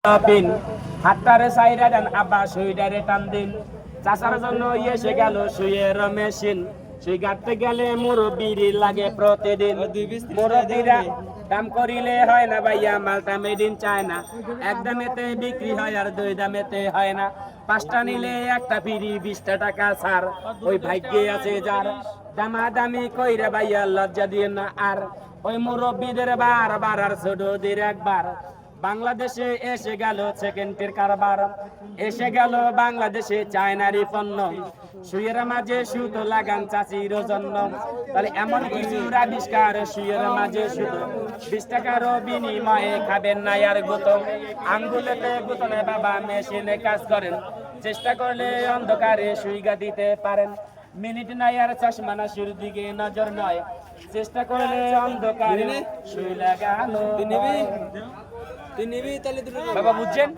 pin হাতটারে সাইরা দেন আব্বা সুইডারে টান দিন চাষার জন্য এসে গেল সুইয়ের মেশিন সুই গাঁটতে গেলে মুরব্বির লাগে প্রতিদিন মুরব্বিরা দাম করিলে হয় না ভাইয়া মালটা মেড ইন চায়না এক দামেতে বিক্রি হয় আর দুই দামেতে হয় না পাঁচটা নিলে একটা ফ্রি 20 টাকা ছাড় ওই ভাগ্যে আছে যার দামাদামি কইরা ভাইয়া লজ্জা দিয়ে না আর ওই মুরব্বিদের বারবার আর ছোটদের একবার বাংলাদেশে এসে গেল সেকেন্ডের কারবার এসে গেল বাংলাদেশে চায়নারি পণ্য সুইয়ের মাঝে সুতো লাগান চাষির জন্য তাহলে এমন কিছু আবিষ্কার সুইয়ের মাঝে সুতো 20 টাকার বিনিময়ে খাবেন না আর গুতো আঙ্গুলেতে গুতো নেই বাবা মেশিনে কাজ করেন চেষ্টা করলে অন্ধকারে সুইগা দিতে পারেন মিনিট নাই আর চশমানা শুরু দিকে নজর নয় চেষ্টা করলে অন্ধকারে সুই লাগানো তুই নিবি তাহলে বাবা বুঝছেন